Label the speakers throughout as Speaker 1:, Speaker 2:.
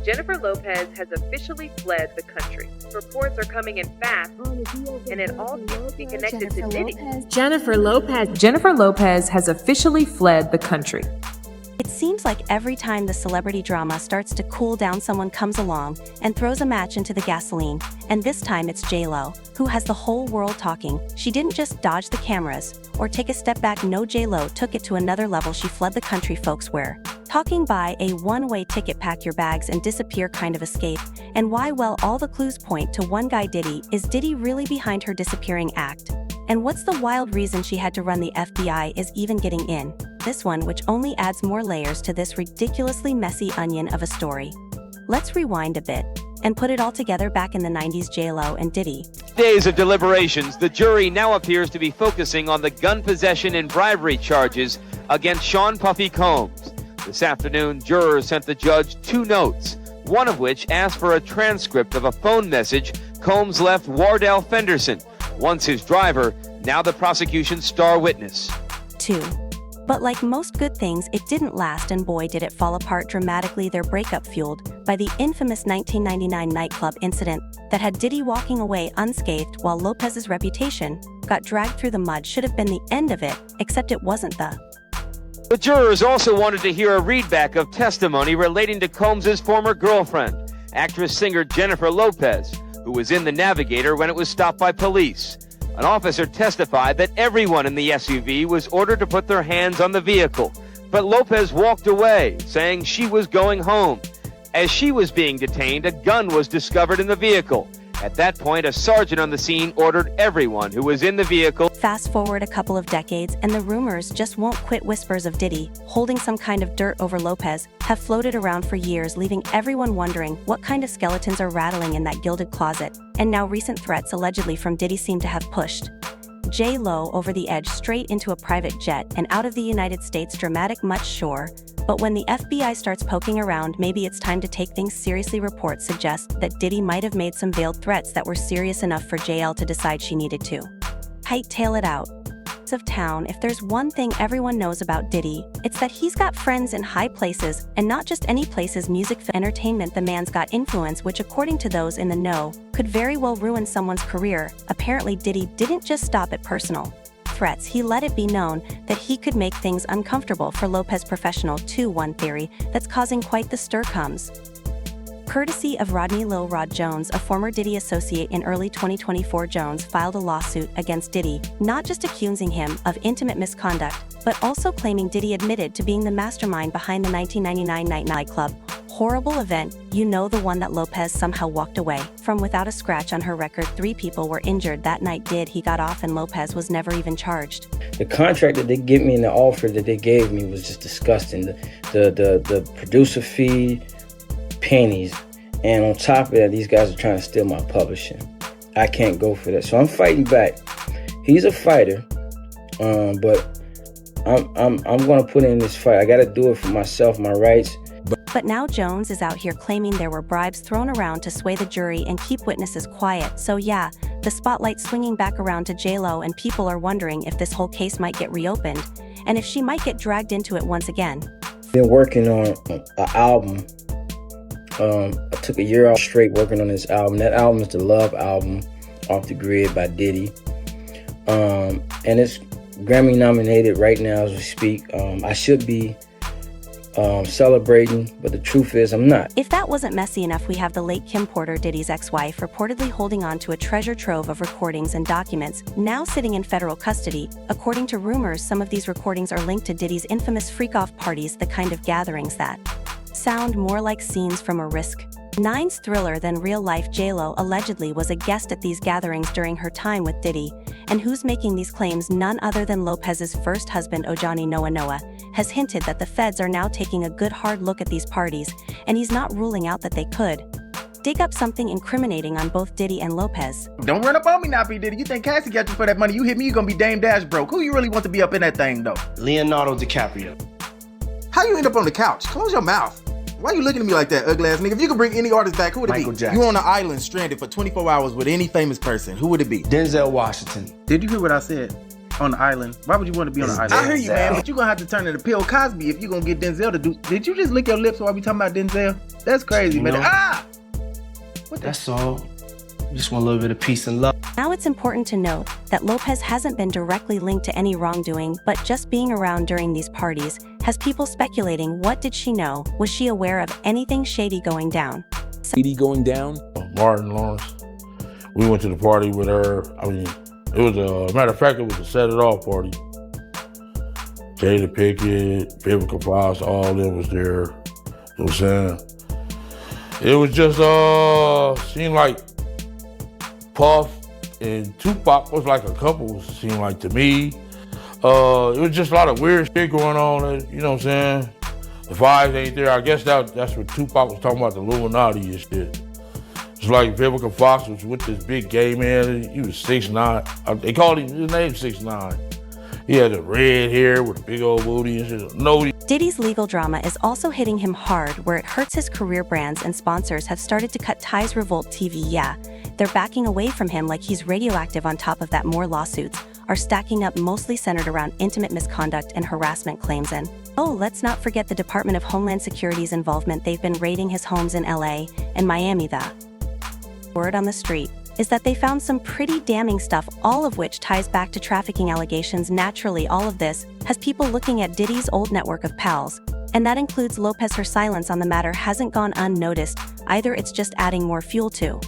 Speaker 1: Jennifer Lopez has officially fled the country. Reports are coming in fast, and it all seems to be connected to Diddy.
Speaker 2: Jennifer Lopez has officially fled the country.
Speaker 3: It seems like every time the celebrity drama starts to cool down, someone comes along and throws a match into the gasoline. And this time it's J.Lo, who has the whole world talking. She didn't just dodge the cameras or take a step back. No, J.Lo took it to another level. She fled the country, folks. Where? Talking by a one-way ticket, pack your bags and disappear kind of escape. And why? Well, all the clues point to one guy, Diddy. Is Diddy really behind her disappearing act? And what's the wild reason she had to run the FBI is even getting in? This one, which only adds more layers to this ridiculously messy onion of a story. Let's rewind a bit and put it all together. Back in the 90s, J.Lo and Diddy.
Speaker 4: Days of deliberations, the jury now appears to be focusing on the gun possession and bribery charges against Sean Puffy Combs. This afternoon, jurors sent the judge 2 notes, one of which asked for a transcript of a phone message Combs left Wardell Fenderson, once his driver, now the prosecution's star witness.
Speaker 3: 2. But like most good things, it didn't last, and boy did it fall apart dramatically. Their breakup fueled by the infamous 1999 nightclub incident that had Diddy walking away unscathed, while Lopez's reputation got dragged through the mud. Should have been the end of it, except it wasn't.
Speaker 4: The jurors also wanted to hear a readback of testimony relating to Combs' former girlfriend, actress-singer Jennifer Lopez, who was in the Navigator when it was stopped by police. An officer testified that everyone in the SUV was ordered to put their hands on the vehicle, but Lopez walked away, saying she was going home. As she was being detained, a gun was discovered in the vehicle. At that point, a sergeant on the scene ordered everyone who was in the vehicle.
Speaker 3: Fast forward a couple of decades, and the rumors just won't quit. Whispers of Diddy holding some kind of dirt over Lopez have floated around for years, leaving everyone wondering what kind of skeletons are rattling in that gilded closet. And now recent threats allegedly from Diddy seem to have pushed J.Lo over the edge, straight into a private jet and out of the United States. Dramatic, much, sure. But when the FBI starts poking around, maybe it's time to take things seriously. Reports suggest that Diddy might have made some veiled threats that were serious enough for JL to decide she needed to hightail it out of town. If there's one thing everyone knows about Diddy, it's that he's got friends in high places, and not just any places. Music, entertainment. The man's got influence, which according to those in the know, could very well ruin someone's career. Apparently Diddy didn't just stop at personal threats. He let it be known that he could make things uncomfortable for Lopez. Professional too. One theory that's causing quite the stir comes courtesy of Rodney Lil Rod Jones, a former Diddy associate. In early 2024, Jones filed a lawsuit against Diddy, not just accusing him of intimate misconduct, but also claiming Diddy admitted to being the mastermind behind the 1999 nightclub horrible event, you know, the one that Lopez somehow walked away from without a scratch on her record. 3 people were injured that night. He got off, and Lopez was never even charged.
Speaker 5: The contract that they give me and the offer that they gave me was just disgusting. The producer fee, pennies, and on top of that, these guys are trying to steal my publishing. I can't go for that, so I'm fighting back. He's a fighter, but I'm gonna put in this fight. I gotta do it for myself, my rights.
Speaker 3: But now Jones is out here claiming there were bribes thrown around to sway the jury and keep witnesses quiet. So yeah, the spotlight's swinging back around to J.Lo, and people are wondering if this whole case might get reopened, and if she might get dragged into it once again.
Speaker 5: Been working on an album. I took a year off straight working on this album. That album is the Love album, Off the Grid by Diddy. And it's Grammy nominated right now as we speak. I should be celebrating, but the truth is I'm not.
Speaker 3: If that wasn't messy enough, we have the late Kim Porter, Diddy's ex-wife, reportedly holding on to a treasure trove of recordings and documents, now sitting in federal custody. According to rumors, some of these recordings are linked to Diddy's infamous freak-off parties, the kind of gatherings that sound more like scenes from a Risk 9's thriller than real life. J.Lo allegedly was a guest at these gatherings during her time with Diddy, and who's making these claims? None other than Lopez's first husband, Ojani Noah, has hinted that the feds are now taking a good hard look at these parties, and he's not ruling out that they could dig up something incriminating on both Diddy and Lopez.
Speaker 6: Don't run up on me now, P. Diddy. You think Cassie got you for that money? You hit me, you gonna be Dame Dash broke. Who you really want to be up in that thing, though?
Speaker 7: Leonardo DiCaprio.
Speaker 6: How you end up on the couch? Close your mouth. Why you looking at me like that, ugly ass nigga? If you could bring any artist back, who would it
Speaker 7: Michael
Speaker 6: be?
Speaker 7: Jackson.
Speaker 6: You on an island stranded for 24 hours with any famous person. Who would it be?
Speaker 7: Denzel Washington.
Speaker 6: Did you hear what I said? on the island? Why would you want to be on the island? I hear you, man, but you're going to have to turn into Bill Cosby if you're going to get Denzel to do. Did you just lick your lips while we talking about Denzel? That's crazy, man.
Speaker 7: That's all. Just want a little bit of peace and love.
Speaker 3: Now it's important to note that Lopez hasn't been directly linked to any wrongdoing, but just being around during these parties has people speculating, what did she know? Was she aware of anything shady going down?
Speaker 8: Shady going down?
Speaker 9: Martin Lawrence. We went to the party with her. I mean, it was matter of fact, it was a set it off party. Jada Pinkett, Vivica Fox, all of them was there. You know what I'm saying? It was just, seemed like Puff and Tupac was like a couple, seemed like to me. It was just a lot of weird shit going on, you know what I'm saying? The vibes ain't there. I guess that's what Tupac was talking about, the Illuminati and shit. It's like Vivica Fox was with this big gay man. He was 6'9". They called him, his name 6'9". He had the red hair with a big old booty and shit. No.
Speaker 3: Diddy's legal drama is also hitting him hard, where it hurts his career. Brands and sponsors have started to cut ties. Revolt TV, yeah. They're backing away from him like he's radioactive. On top of that, more lawsuits are stacking up, mostly centered around intimate misconduct and harassment claims. And let's not forget the Department of Homeland Security's involvement. They've been raiding his homes in LA and Miami. The word on the street is that they found some pretty damning stuff, all of which ties back to trafficking allegations. Naturally, all of this has people looking at Diddy's old network of pals, and that includes Lopez. Her silence on the matter hasn't gone unnoticed either. It's just adding more fuel to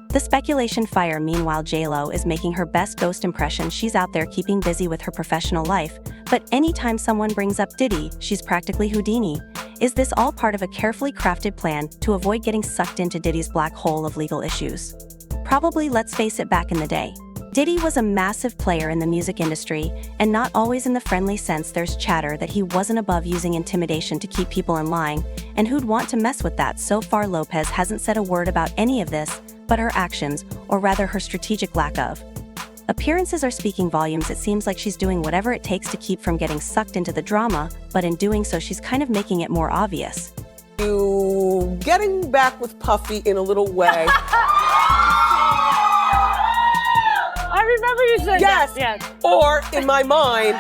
Speaker 3: the speculation fire. Meanwhile, J-Lo is making her best ghost impression. She's out there keeping busy with her professional life, but anytime someone brings up Diddy, she's practically Houdini. Is this all part of a carefully crafted plan to avoid getting sucked into Diddy's black hole of legal issues? Probably. Let's face it, back in the day, Diddy was a massive player in the music industry, and not always in the friendly sense. There's chatter that he wasn't above using intimidation to keep people in line, and who'd want to mess with that? So far, Lopez hasn't said a word about any of this, but her actions, or rather her strategic lack of appearances, are speaking volumes. It seems like she's doing whatever it takes to keep from getting sucked into the drama, but in doing so, she's kind of making it more obvious.
Speaker 10: You getting back with Puffy in a little way.
Speaker 11: I remember you said
Speaker 10: yes.
Speaker 11: that. Yes.
Speaker 10: Or in my mind.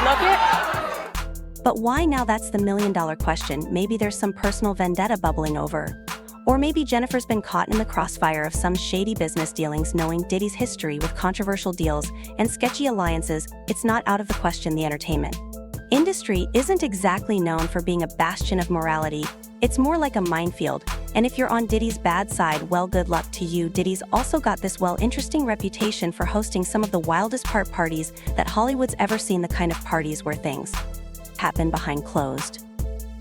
Speaker 11: Look it.
Speaker 3: But why now? That's the million-dollar question. Maybe there's some personal vendetta bubbling over. Or maybe Jennifer's been caught in the crossfire of some shady business dealings. Knowing Diddy's history with controversial deals and sketchy alliances, it's not out of the question the entertainment industry isn't exactly known for being a bastion of morality. It's more like a minefield, and if you're on Diddy's bad side, well, good luck to you. Diddy's also got this interesting reputation for hosting some of the wildest parties that Hollywood's ever seen, the kind of parties where things happen behind closed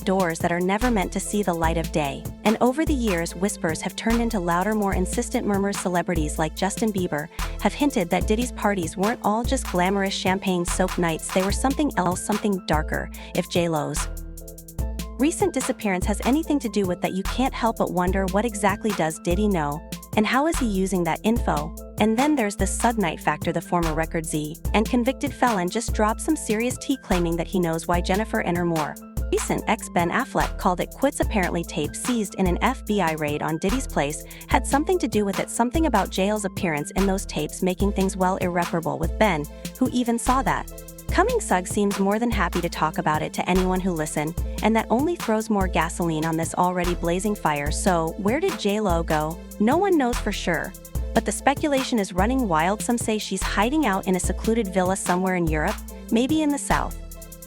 Speaker 3: doors that are never meant to see the light of day. And over the years, whispers have turned into louder, more insistent murmurs. Celebrities like Justin Bieber have hinted that Diddy's parties weren't all just glamorous champagne-soaked nights. They were something else, something darker. If J-Lo's recent disappearance has anything to do with that, you can't help but wonder, what exactly does Diddy know, and how is he using that info? And then there's the Suge Knight factor. The former Record Z and convicted felon just dropped some serious tea, claiming that he knows why Jennifer and her more recent ex Ben Affleck called it quits. Apparently, tape seized in an FBI raid on Diddy's place had something to do with it. Something about Jail's appearance in those tapes making things irreparable, with Ben, who even saw that coming. Sugg seems more than happy to talk about it to anyone who listen, and that only throws more gasoline on this already blazing fire. So where did J-Lo go? No one knows for sure, but the speculation is running wild. Some say she's hiding out in a secluded villa somewhere in Europe, maybe in the south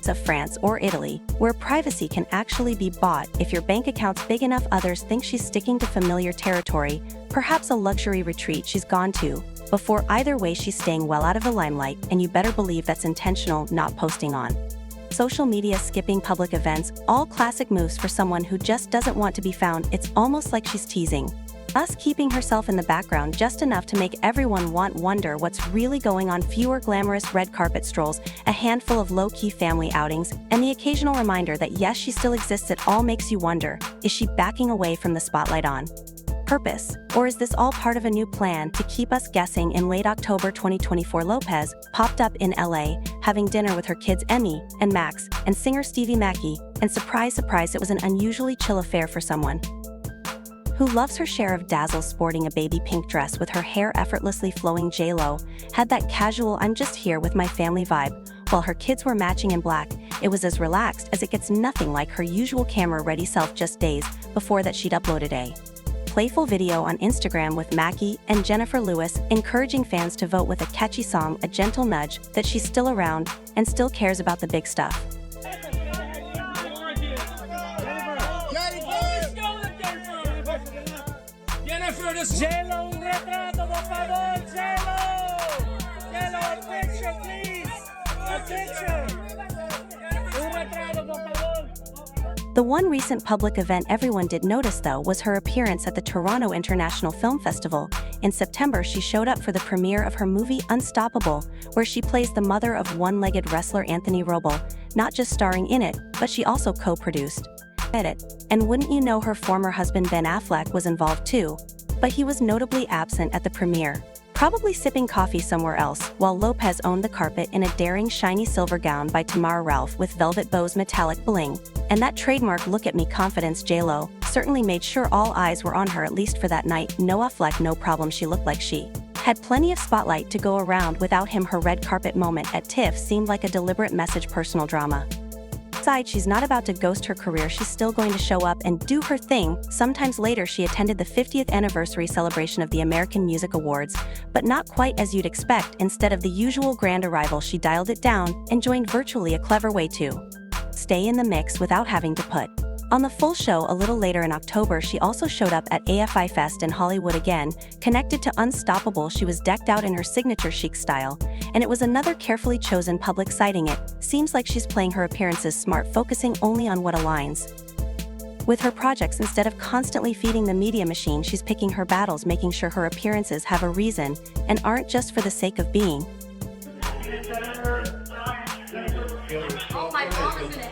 Speaker 3: of France or Italy, where privacy can actually be bought if your bank account's big enough. Others think she's sticking to familiar territory, perhaps a luxury retreat she's gone to before. Either way, she's staying well out of the limelight, and you better believe that's intentional. Not posting on social media, skipping public events, all classic moves for someone who just doesn't want to be found. It's almost like she's teasing us, keeping herself in the background just enough to make everyone wonder what's really going on. Fewer glamorous red carpet strolls, a handful of low-key family outings, and the occasional reminder that yes, she still exists. It all makes you wonder, is she backing away from the spotlight on purpose? Or is this all part of a new plan to keep us guessing? In late October 2024, Lopez popped up in LA, having dinner with her kids Emmy and Max, and singer Stevie Mackey, and surprise, surprise, it was an unusually chill affair for someone who loves her share of dazzle sporting a baby pink dress with her hair effortlessly flowing. J-Lo had that casual "I'm just here with my family" vibe, while her kids were matching in black. It was as relaxed as it gets, nothing like her usual camera-ready self. Just days before that, she'd uploaded a playful video on Instagram with Mackie and Jennifer Lewis, encouraging fans to vote with a catchy song, a gentle nudge that she's still around and still cares about the big stuff.
Speaker 11: J-Lo, un retrato, por favor, J-Lo. J-Lo, a picture, please. A picture. Un retrato, por favor.
Speaker 3: The one recent public event everyone did notice, though, was her appearance at the Toronto International Film Festival. In September, she showed up for the premiere of her movie Unstoppable, where she plays the mother of one-legged wrestler Anthony Roble, not just starring in it, but she also co-produced it. And wouldn't you know, her former husband Ben Affleck was involved too, but he was notably absent at the premiere, probably sipping coffee somewhere else, while Lopez owned the carpet in a daring shiny silver gown by Tamara Ralph with velvet bows, metallic bling, and that trademark "look at me" confidence. J-Lo certainly made sure all eyes were on her, at least for that night. No Affleck, no problem. She looked like she had plenty of spotlight to go around without him. Her red carpet moment at TIFF seemed like a deliberate message, personal drama. Besides, she's not about to ghost her career. She's still going to show up and do her thing. Sometimes later, she attended the 50th anniversary celebration of the American Music Awards, but not quite as you'd expect. Instead of the usual grand arrival, she dialed it down and joined virtually, a clever way to stay in the mix without having to put on the full show. A little later in October, she also showed up at AFI Fest in Hollywood again, connected to Unstoppable. She was decked out in her signature chic style, and it was another carefully chosen public sighting. It seems like she's playing her appearances smart, focusing only on what aligns with her projects instead of constantly feeding the media machine. She's picking her battles, making sure her appearances have a reason and aren't just for the sake of being.
Speaker 8: Oh my God, isn't it?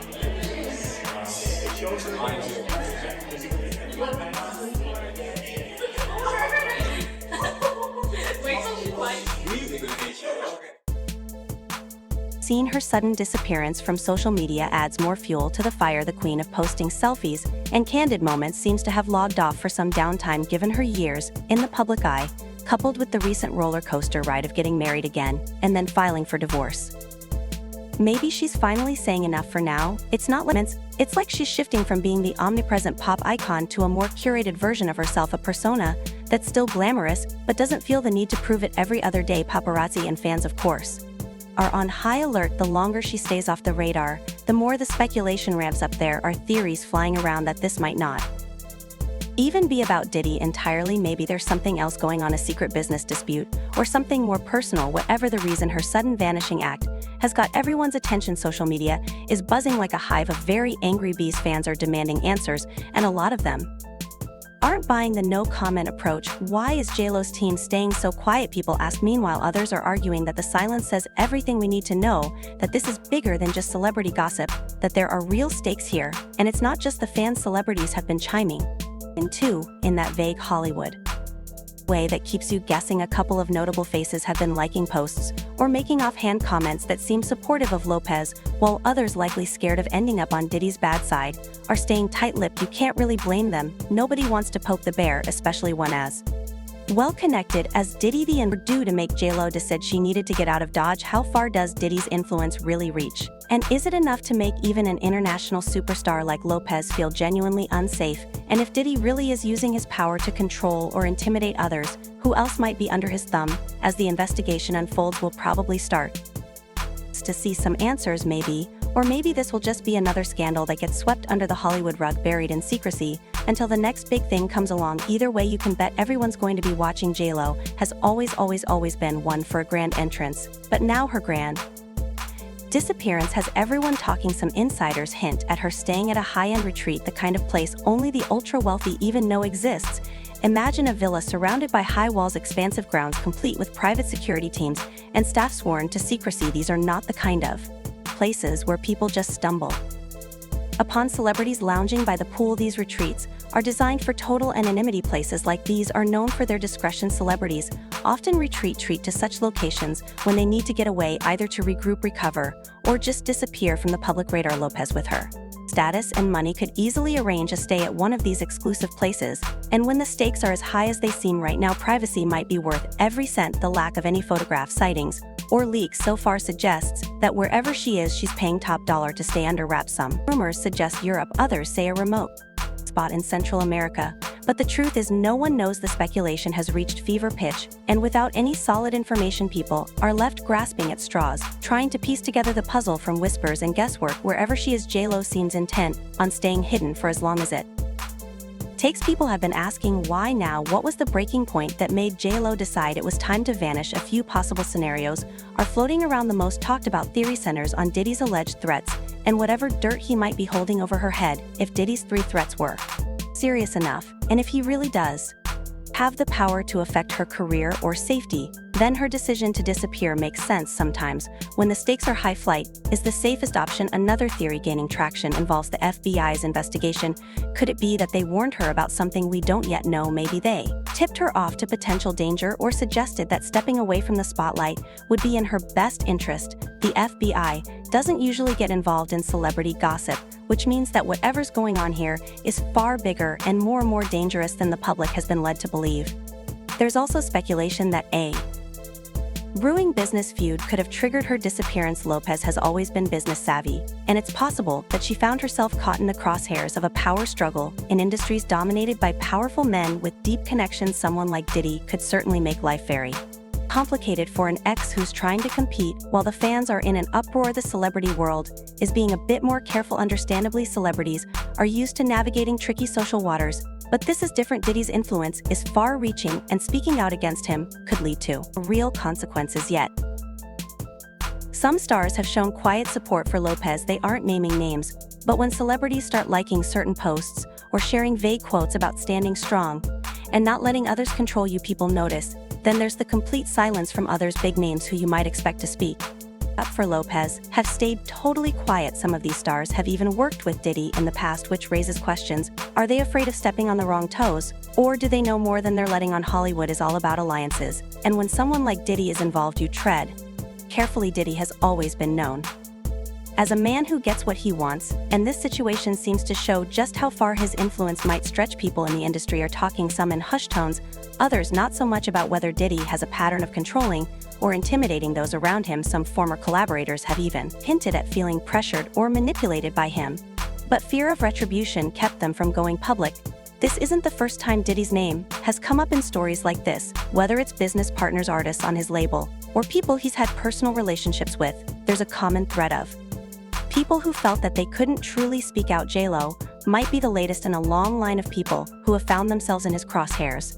Speaker 3: Seeing her sudden disappearance from social media adds more fuel to the fire. The queen of posting selfies and candid moments seems to have logged off for some downtime given her years in the public eye, coupled with the recent roller coaster ride of getting married again and then filing for divorce. Maybe she's finally saying enough for now. It's not limits. It's like she's shifting from being the omnipresent pop icon to a more curated version of herself, a persona that's still glamorous but doesn't feel the need to prove it every other day. Paparazzi and fans, of course, are on high alert. The longer she stays off the radar, the more the speculation ramps up. There are theories flying around that this might not even be about Diddy entirely. Maybe there's something else going on, a secret business dispute, or something more personal. Whatever the reason, her sudden vanishing act has got everyone's attention. Social media is buzzing like a hive of very angry bees. Fans are demanding answers, and a lot of them aren't buying the no-comment approach. Why is J-Lo's team staying so quiet? People ask. Meanwhile, others are arguing that the silence says everything we need to know, that this is bigger than just celebrity gossip, that there are real stakes here, and it's not just the fans. Celebrities have been chiming in too, in that vague Hollywood way that keeps you guessing. A couple of notable faces have been liking posts or making offhand comments that seem supportive of Lopez, while others, likely scared of ending up on Diddy's bad side, are staying tight-lipped. You can't really blame them. Nobody wants to poke the bear, especially one as well-connected as Diddy. The end due to make J-Lo decide she needed to get out of Dodge. How far does Diddy's influence really reach? And is it enough to make even an international superstar like Lopez feel genuinely unsafe? And if Diddy really is using his power to control or intimidate others, who else might be under his thumb? As the investigation unfolds, we'll probably start to see some answers, maybe. Or maybe this will just be another scandal that gets swept under the Hollywood rug, buried in secrecy, until the next big thing comes along. Either way, you can bet everyone's going to be watching. J-Lo has always been one for a grand entrance, but now her grand disappearance has everyone talking. Some insiders hint at her staying at a high-end retreat, the kind of place only the ultra-wealthy even know exists. Imagine a villa surrounded by high walls, expansive grounds complete with private security teams, and staff sworn to secrecy. These are not the kind of places where people just stumble upon celebrities lounging by the pool. These retreats are designed for total anonymity. Places like these are known for their discretion. Celebrities often retreat to such locations when they need to get away, either to regroup, recover, or just disappear from the public radar. Lopez, with her status and money could easily arrange a stay at one of these exclusive places, and when the stakes are as high as they seem right now, privacy might be worth every cent. The lack of any photograph sightings or leaks so far suggests that wherever she is, she's paying top dollar to stay under wraps. Some rumors suggest Europe, others say a remote spot in Central America. But the truth is, no one knows. The speculation has reached fever pitch, and without any solid information, people are left grasping at straws, trying to piece together the puzzle from whispers and guesswork. Wherever she is, J-Lo seems intent on staying hidden for as long as it takes. People have been asking why now. What was the breaking point that made J-Lo decide it was time to vanish? A few possible scenarios are floating around. The most talked about theory centers on Diddy's alleged threats and whatever dirt he might be holding over her head. If Diddy's 3 threats were serious enough, and if he really does have the power to affect her career or safety, then her decision to disappear makes sense. Sometimes, when the stakes are high, flight is the safest option. Another theory gaining traction involves the FBI's investigation. Could it be that they warned her about something we don't yet know? Maybe they tipped her off to potential danger or suggested that stepping away from the spotlight would be in her best interest. The FBI doesn't usually get involved in celebrity gossip, which means that whatever's going on here is far bigger and more dangerous than the public has been led to believe. There's also speculation that a brewing business feud could have triggered her disappearance. Lopez has always been business savvy, and it's possible that she found herself caught in the crosshairs of a power struggle in industries dominated by powerful men with deep connections. Someone like Diddy could certainly make life very complicated for an ex who's trying to compete while the fans are in an uproar. The celebrity world is being a bit more careful. Understandably, celebrities are used to navigating tricky social waters, but this is different. Diddy's influence is far-reaching, and speaking out against him could lead to real consequences. Yet some stars have shown quiet support for Lopez. They aren't naming names, but when celebrities start liking certain posts or sharing vague quotes about standing strong and not letting others control you, people notice. Then there's the complete silence from others. Big names who you might expect to speak up for Lopez have stayed totally quiet. Some of these stars have even worked with Diddy in the past, which raises questions. Are they afraid of stepping on the wrong toes, or do they know more than they're letting on? Hollywood is all about alliances, and when someone like Diddy is involved, you tread carefully. Diddy has always been known as a man who gets what he wants, and this situation seems to show just how far his influence might stretch. People in the industry are talking, some in hushed tones, others not so much, about whether Diddy has a pattern of controlling or intimidating those around him. Some former collaborators have even hinted at feeling pressured or manipulated by him, but fear of retribution kept them from going public. This isn't the first time Diddy's name has come up in stories like this, whether it's business partners, artists on his label, or people he's had personal relationships with. There's a common thread of people who felt that they couldn't truly speak out. J-Lo might be the latest in a long line of people who have found themselves in his crosshairs.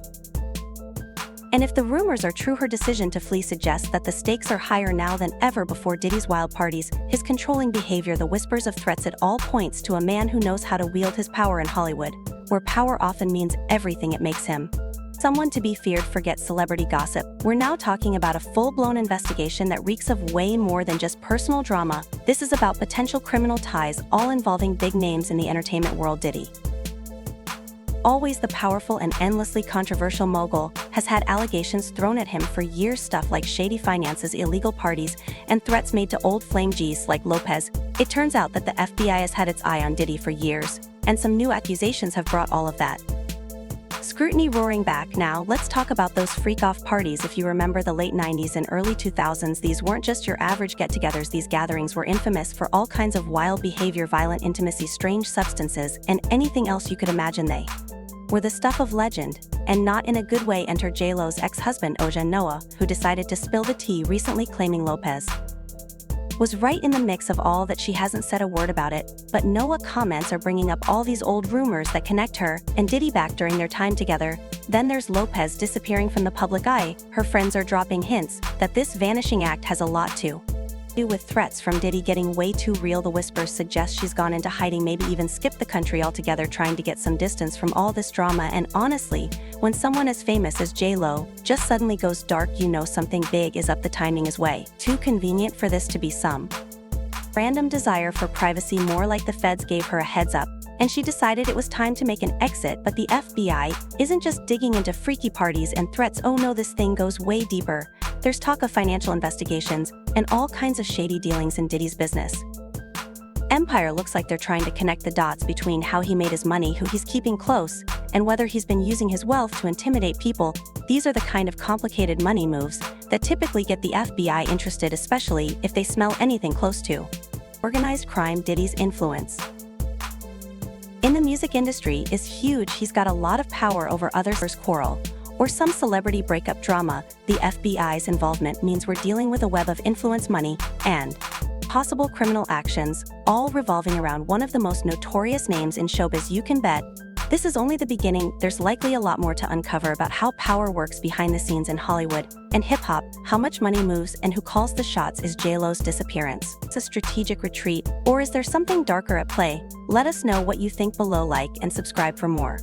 Speaker 3: And if the rumors are true, her decision to flee suggests that the stakes are higher now than ever before. Diddy's wild parties, his controlling behavior, the whispers of threats, it all points to a man who knows how to wield his power in Hollywood, where power often means everything. It makes him someone to be feared. Forget celebrity gossip. We're now talking about a full-blown investigation that reeks of way more than just personal drama. This is about potential criminal ties, all involving big names in the entertainment world. Diddy, always the powerful and endlessly controversial mogul, has had allegations thrown at him for years, stuff like shady finances, illegal parties, and threats made to old flame G's like Lopez. It turns out that the FBI has had its eye on Diddy for years, and some new accusations have brought all of that scrutiny roaring back. Now, let's talk about those freak-off parties. If you remember the late 90s and early 2000s, these weren't just your average get-togethers. These gatherings were infamous for all kinds of wild behavior, violent intimacy, strange substances, and anything else you could imagine. They were the stuff of legend, and not in a good way. Enter J-Lo's ex-husband, Oja Noah, who decided to spill the tea, recently claiming Lopez was right in the mix of all that. She hasn't said a word about it, but Noah comments are bringing up all these old rumors that connect her and Diddy back during their time together. Then there's Lopez disappearing from the public eye. Her friends are dropping hints that this vanishing act has a lot to do with threats from Diddy getting way too real. The whispers suggest she's gone into hiding, maybe even skipped the country altogether, trying to get some distance from all this drama. And honestly, when someone as famous as J-Lo just suddenly goes dark, you know something big is up. The timing is way too convenient for this to be some random desire for privacy, more like the feds gave her a heads up and she decided it was time to make an exit. But the FBI isn't just digging into freaky parties and threats. Oh no, this thing goes way deeper. There's talk of financial investigations and all kinds of shady dealings in Diddy's business. empire looks like they're trying to connect the dots between how he made his money, who he's keeping close, and whether he's been using his wealth to intimidate people. These are the kind of complicated money moves that typically get the FBI interested, especially if they smell anything close to organized crime. Diddy's influence in the music industry is huge. He's got a lot of power over others' quarrel or some celebrity breakup drama. The FBI's involvement means we're dealing with a web of influence, money, and possible criminal actions, all revolving around one of the most notorious names in showbiz. You can bet this is only the beginning. There's likely a lot more to uncover about how power works behind the scenes in Hollywood and hip-hop, how much money moves, and who calls the shots. Is J-Lo's disappearance a strategic retreat, or is there something darker at play? Let us know what you think below. Like and subscribe for more.